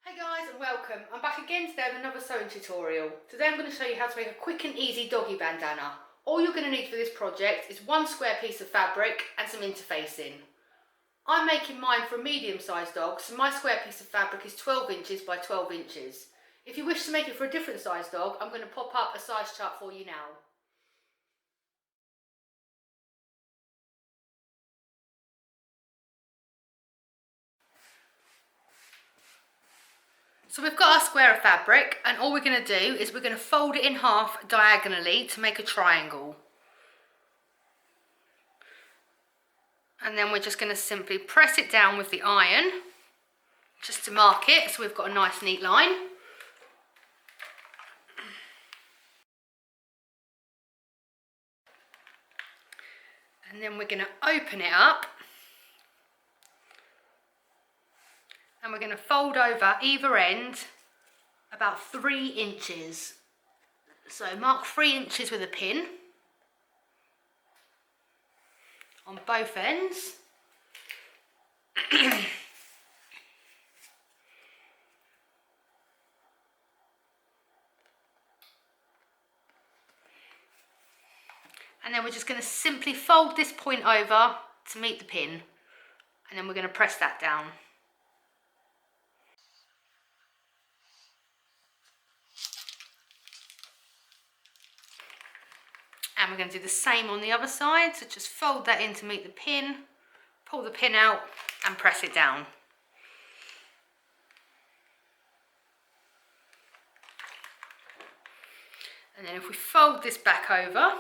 Hey guys and welcome. I'm back again today with another sewing tutorial. Today I'm going to show you how to make a quick and easy doggy bandana. All you're going to need for this project is one square piece of fabric and some interfacing. I'm making mine for a medium sized dog, so my square piece of fabric is 12 inches by 12 inches. If you wish to make it for a different sized dog, I'm going to pop up a size chart for you now. So we've got our square of fabric, and all we're going to do is we're going to fold it in half diagonally to make a triangle. And then we're just going to simply press it down with the iron, just to mark it, so we've got a nice neat line. And then we're going to open it up. And we're going to fold over either end about 3 inches. So mark 3 inches with a pin on both ends. And then we're just going to simply fold this point over to meet the pin. And then we're going to press that down. And we're going to do the same on the other side, so just fold that in to meet the pin, pull the pin out and press it down. And then if we fold this back over,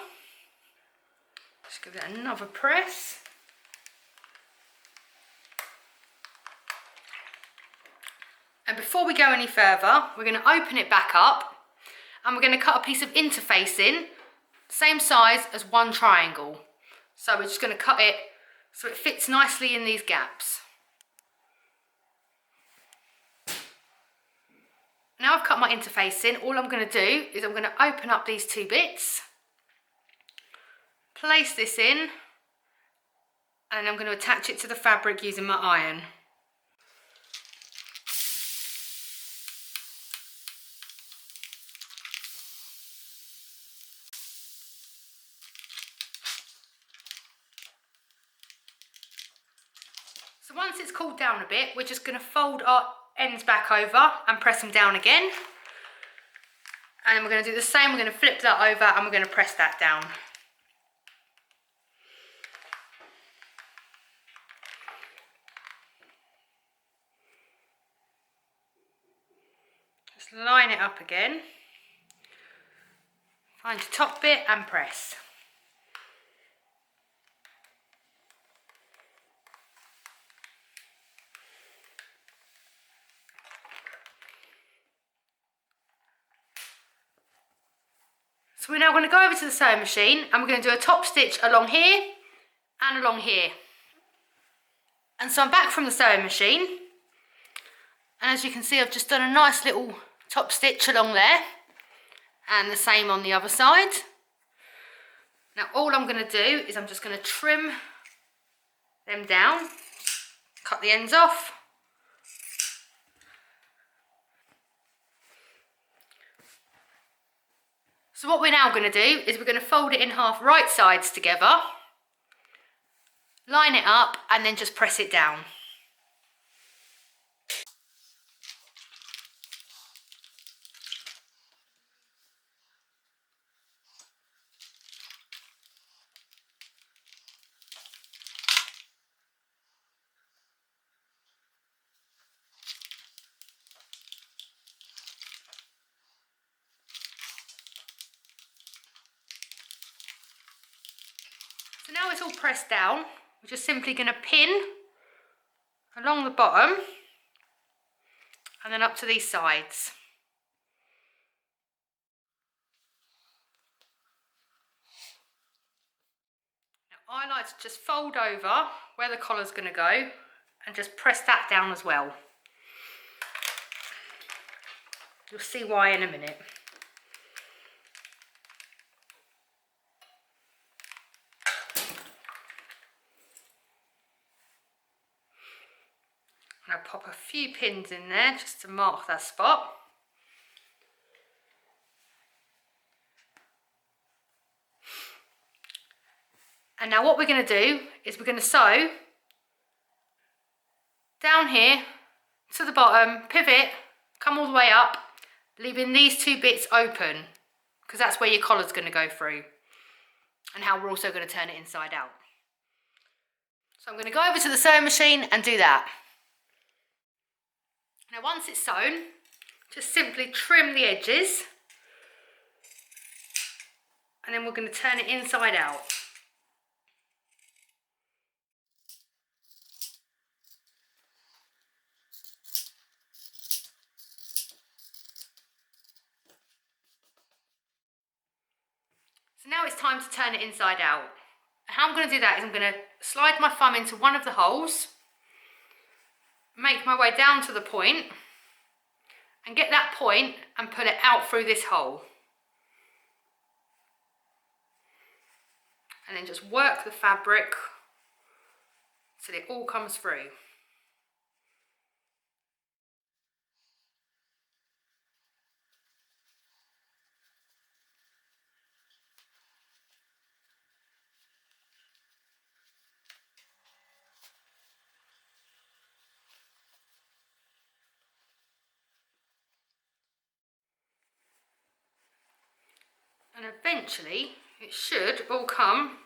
just give it another press. And before we go any further, we're going to open it back up and we're going to cut a piece of interfacing same size as one triangle. So we're just going to cut it so it fits nicely in these gaps. Now I've cut my interfacing, all I'm going to do is I'm going to open up these two bits, place this in, and I'm going to attach it to the fabric using my iron. So once it's cooled down a bit, we're just going to fold our ends back over and press them down again. And then we're going to do the same, we're going to flip that over and we're going to press that down. Just line it up again. Find your top bit and press. So we're now going to go over to the sewing machine and we're going to do a top stitch along here and along here. And so I'm back from the sewing machine, and as you can see I've just done a nice little top stitch along there and the same on the other side. Now all I'm going to do is I'm just going to trim them down, cut the ends off. So what we're now going to do is we're going to fold it in half right sides together, line it up and then just press it down. So now it's all pressed down, we're just simply going to pin along the bottom and then up to these sides. Now I like to just fold over where the collar's going to go and just press that down as well. You'll see why in a minute. And I'll pop a few pins in there just to mark that spot. And now what we're going to do is we're going to sew down here to the bottom, pivot, come all the way up, leaving these two bits open, because that's where your collar's going to go through, and how we're also going to turn it inside out. So I'm going to go over to the sewing machine and do that. Now once it's sewn, just simply trim the edges, and then we're going to turn it inside out. So now it's time to turn it inside out. How I'm going to do that is I'm going to slide my thumb into one of the holes, make my way down to the point, and get that point and pull it out through this hole. And then just work the fabric till it all comes through. And eventually it should all come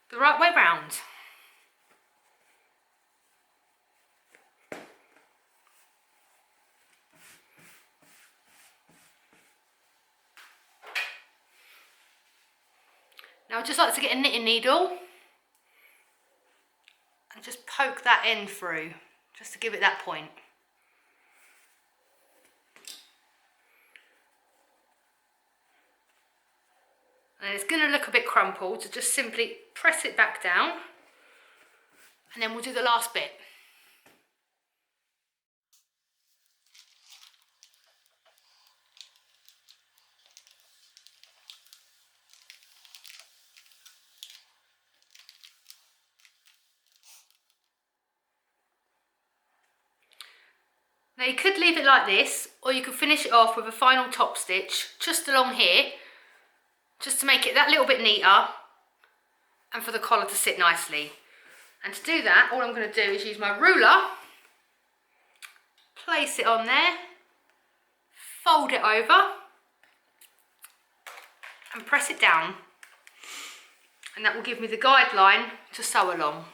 the right way round. Now I'd just like to get a knitting needle and just poke that end through, just to give it that point. And it's going to look a bit crumpled, so just simply press it back down, and then we'll do the last bit. Now you could leave it like this, or you could finish it off with a final top stitch just along here, just to make it that little bit neater and for the collar to sit nicely. And to do that, all I'm going to do is use my ruler, place it on there, fold it over and press it down, and that will give me the guideline to sew along.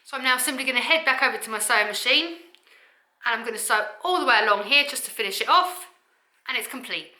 So I'm now simply going to head back over to my sewing machine, and I'm going to sew all the way along here just to finish it off, and it's complete.